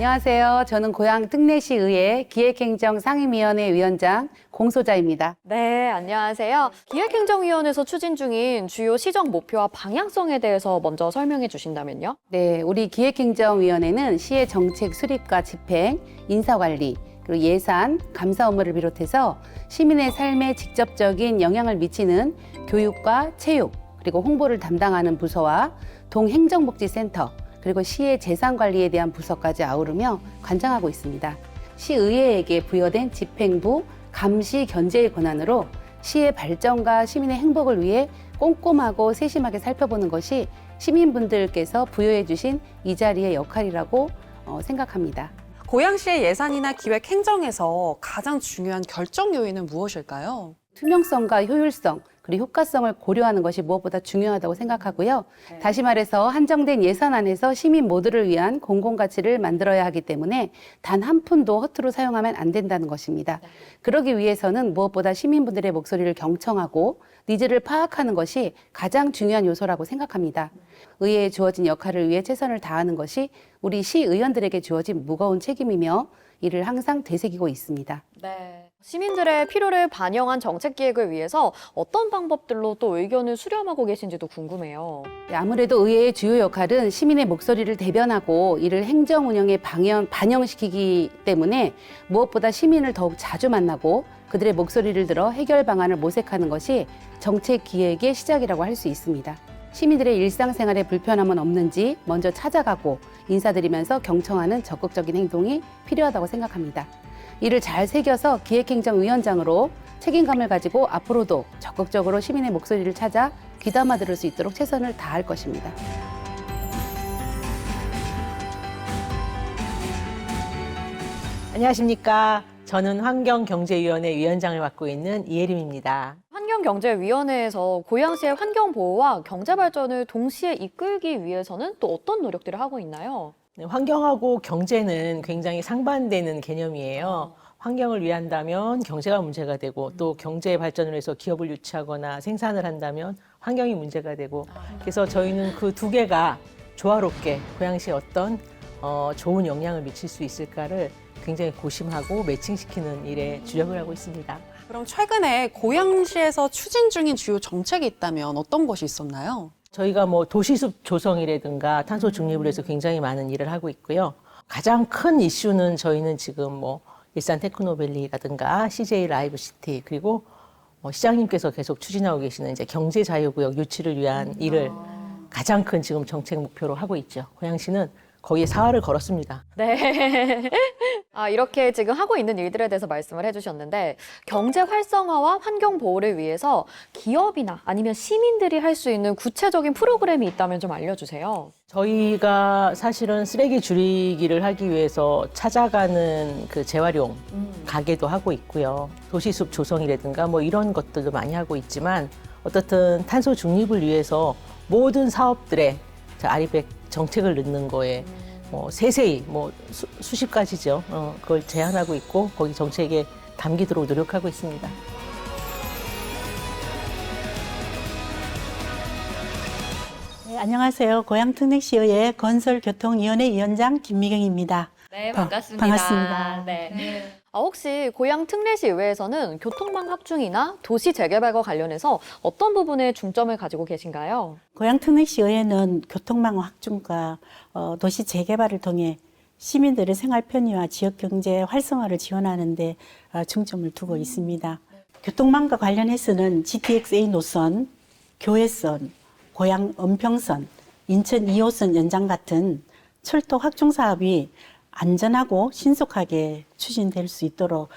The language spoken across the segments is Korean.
안녕하세요. 저는 고양 특례시의회 기획행정 상임위원회 위원장 공소자입니다. 네, 안녕하세요. 기획행정위원회에서 추진 중인 주요 시정 목표와 방향성에 대해서 먼저 설명해 주신다면요? 네, 우리 기획행정위원회는 시의 정책 수립과 집행, 인사관리, 그리고 예산, 감사 업무를 비롯해서 시민의 삶에 직접적인 영향을 미치는 교육과 체육, 그리고 홍보를 담당하는 부서와 동행정복지센터, 그리고 시의 재산관리에 대한 부서까지 아우르며 관장하고 있습니다. 시의회에게 부여된 집행부, 감시, 견제의 권한으로 시의 발전과 시민의 행복을 위해 꼼꼼하고 세심하게 살펴보는 것이 시민분들께서 부여해 주신 이 자리의 역할이라고 생각합니다. 고양시의 예산이나 기획 행정에서 가장 중요한 결정 요인은 무엇일까요? 투명성과 효율성, 그리고 효과성을 고려하는 것이 무엇보다 중요하다고 생각하고요. 다시 말해서 한정된 예산 안에서 시민 모두를 위한 공공가치를 만들어야 하기 때문에 단 한 푼도 허투루 사용하면 안 된다는 것입니다. 그러기 위해서는 무엇보다 시민분들의 목소리를 경청하고 니즈를 파악하는 것이 가장 중요한 요소라고 생각합니다. 의회에 주어진 역할을 위해 최선을 다하는 것이 우리 시의원들에게 주어진 무거운 책임이며 이를 항상 되새기고 있습니다. 네. 시민들의 필요를 반영한 정책 기획을 위해서 어떤 방법들로 또 의견을 수렴하고 계신지도 궁금해요. 아무래도 의회의 주요 역할은 시민의 목소리를 대변하고 이를 행정 운영에 반영시키기 때문에 무엇보다 시민을 더욱 자주 만나고 그들의 목소리를 들어 해결 방안을 모색하는 것이 정책 기획의 시작이라고 할 수 있습니다. 시민들의 일상생활에 불편함은 없는지 먼저 찾아가고 인사드리면서 경청하는 적극적인 행동이 필요하다고 생각합니다. 이를 잘 새겨서 기획행정위원장으로 책임감을 가지고 앞으로도 적극적으로 시민의 목소리를 찾아 귀담아 들을 수 있도록 최선을 다할 것입니다. 안녕하십니까. 저는 환경경제위원회 위원장을 맡고 있는 이혜림입니다. 환경경제위원회에서 고양시의 환경보호와 경제발전을 동시에 이끌기 위해서는 또 어떤 노력들을 하고 있나요? 네, 환경하고 경제는 굉장히 상반되는 개념이에요. 환경을 위한다면 경제가 문제가 되고 또 경제 발전을 위해서 기업을 유치하거나 생산을 한다면 환경이 문제가 되고 그래서 저희는 그 두 개가 조화롭게 고양시에 어떤 좋은 영향을 미칠 수 있을까를 굉장히 고심하고 매칭시키는 일에 주력을 하고 있습니다. 그럼 최근에 고양시에서 추진 중인 주요 정책이 있다면 어떤 것이 있었나요? 저희가 뭐 도시숲 조성이라든가 탄소 중립을 위해서 굉장히 많은 일을 하고 있고요. 가장 큰 이슈는 저희는 지금 뭐 일산 테크노밸리라든가 CJ 라이브시티 그리고 시장님께서 계속 추진하고 계시는 이제 경제 자유구역 유치를 위한 일을 가장 큰 지금 정책 목표로 하고 있죠. 고양시는 거기에 사활을 걸었습니다. 네. 이렇게 지금 하고 있는 일들에 대해서 말씀을 해주셨는데 경제 활성화와 환경 보호를 위해서 기업이나 아니면 시민들이 할 수 있는 구체적인 프로그램이 있다면 좀 알려주세요. 저희가 사실은 쓰레기 줄이기를 하기 위해서 찾아가는 그 재활용 가게도 하고 있고요. 도시숲 조성이라든가 뭐 이런 것들도 많이 하고 있지만 어떻든 탄소 중립을 위해서 모든 사업들에 아리백 정책을 넣는 거에 뭐 세세히 뭐 수십 가지죠. 그걸 제안하고 있고 거기 정책에 담기도록 노력하고 있습니다. 네, 안녕하세요. 고양특례시의회 건설교통위원회 위원장 김미경입니다. 네, 반갑습니다. 반갑습니다. 네. 혹시 고양 특례시 의회에서는 교통망 확충이나 도시 재개발과 관련해서 어떤 부분에 중점을 가지고 계신가요? 고양특례시의회는 교통망 확충과 도시 재개발을 통해 시민들의 생활 편의와 지역 경제 활성화를 지원하는 데 중점을 두고 있습니다. 교통망과 관련해서는 GTX-A 노선, 교외선, 고양 은평선, 인천 2호선 연장 같은 철도 확충 사업이 안전하고 신속하게 추진될 수 있도록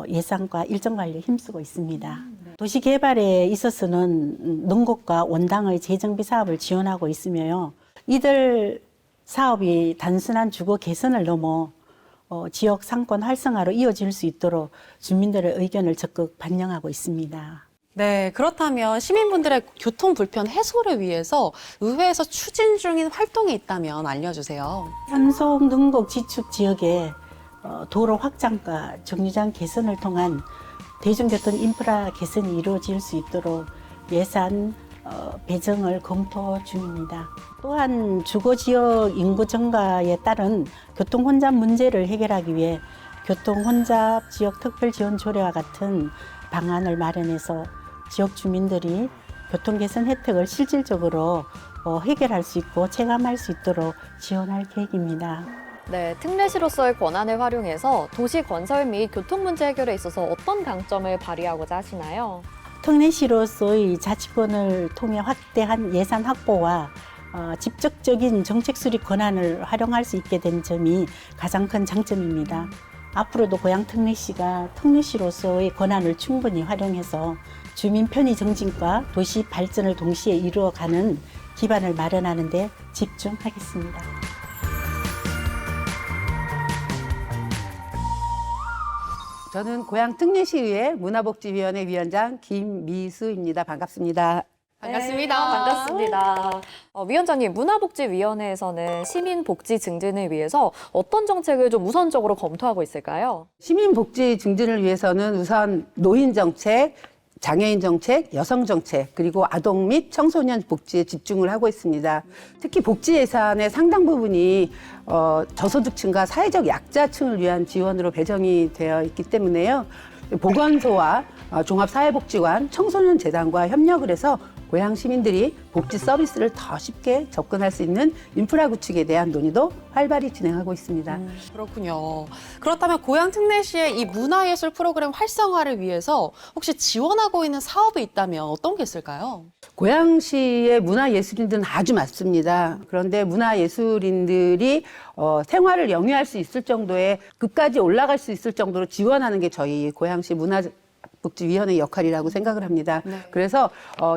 예산과 일정 관리에 힘쓰고 있습니다. 도시 개발에 있어서는 농곡과 원당의 재정비 사업을 지원하고 있으며요. 이들 사업이 단순한 주거 개선을 넘어 지역 상권 활성화로 이어질 수 있도록 주민들의 의견을 적극 반영하고 있습니다. 네, 그렇다면 시민분들의 교통 불편 해소를 위해서 의회에서 추진 중인 활동이 있다면 알려주세요. 현속 능곡 지축 지역에 도로 확장과 정류장 개선을 통한 대중교통 인프라 개선이 이루어질 수 있도록 예산, 배정을 검토 중입니다. 또한 주거지역 인구 증가에 따른 교통혼잡 문제를 해결하기 위해 교통혼잡 지역 특별지원 조례와 같은 방안을 마련해서 지역 주민들이 교통개선 혜택을 실질적으로 해결할 수 있고 체감할 수 있도록 지원할 계획입니다. 네, 특례시로서의 권한을 활용해서 도시 건설 및 교통 문제 해결에 있어서 어떤 강점을 발휘하고자 하시나요? 특례시로서의 자치권을 통해 확대한 예산 확보와 직접적인 정책 수립 권한을 활용할 수 있게 된 점이 가장 큰 장점입니다. 앞으로도 고양 특례시가 특례시로서의 권한을 충분히 활용해서 주민 편의 증진과 도시 발전을 동시에 이루어가는 기반을 마련하는 데 집중하겠습니다. 저는 고양 특례시의회 문화복지위원회 위원장 김미수입니다. 반갑습니다. 반갑습니다. 반갑습니다. 위원장님, 문화복지위원회에서는 시민 복지 증진을 위해서 어떤 정책을 좀 우선적으로 검토하고 있을까요? 시민 복지 증진을 위해서는 우선 노인 정책, 장애인 정책, 여성 정책, 그리고 아동 및 청소년 복지에 집중을 하고 있습니다. 특히 복지 예산의 상당 부분이 저소득층과 사회적 약자층을 위한 지원으로 배정이 되어 있기 때문에요. 보건소와 종합사회복지관, 청소년재단과 협력을 해서 고양 시민들이 복지 서비스를 더 쉽게 접근할 수 있는 인프라 구축에 대한 논의도 활발히 진행하고 있습니다. 그렇군요. 그렇다면 고양 특례시의 이 문화예술 프로그램 활성화를 위해서 혹시 지원하고 있는 사업이 있다면 어떤 게 있을까요? 고양시의 문화예술인들은 아주 많습니다. 그런데 문화예술인들이 생활을 영위할 수 있을 정도의 급까지 올라갈 수 있을 정도로 지원하는 게 저희 고양시 문화복지위원회 역할이라고 생각을 합니다. 그래서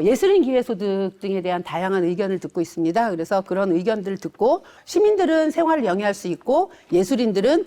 예술인 기회소득 등에 대한 다양한 의견을 듣고 있습니다. 그래서 그런 의견들을 듣고 시민들은 생활을 영위할 수 있고 예술인들은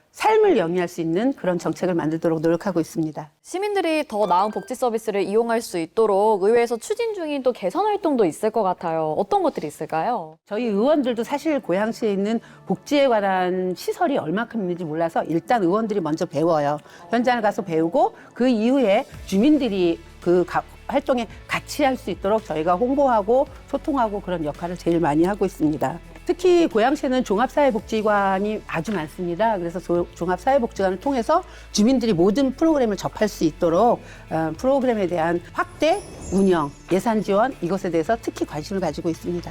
삶을 영위할 수 있는 그런 정책을 만들도록 노력하고 있습니다. 시민들이 더 나은 복지 서비스를 이용할 수 있도록 의회에서 추진 중인 또 개선 활동도 있을 것 같아요. 어떤 것들이 있을까요? 저희 의원들도 사실 고양시에 있는 복지에 관한 시설이 얼마큼 있는지 몰라서 일단 의원들이 먼저 배워요. 현장을 가서 배우고 그 이후에 주민들이 그 활동에 같이 할 수 있도록 저희가 홍보하고 소통하고 그런 역할을 제일 많이 하고 있습니다. 특히 고양시에는 종합사회복지관이 아주 많습니다. 그래서 종합사회복지관을 통해서 주민들이 모든 프로그램을 접할 수 있도록 프로그램에 대한 확대, 운영, 예산 지원 이것에 대해서 특히 관심을 가지고 있습니다.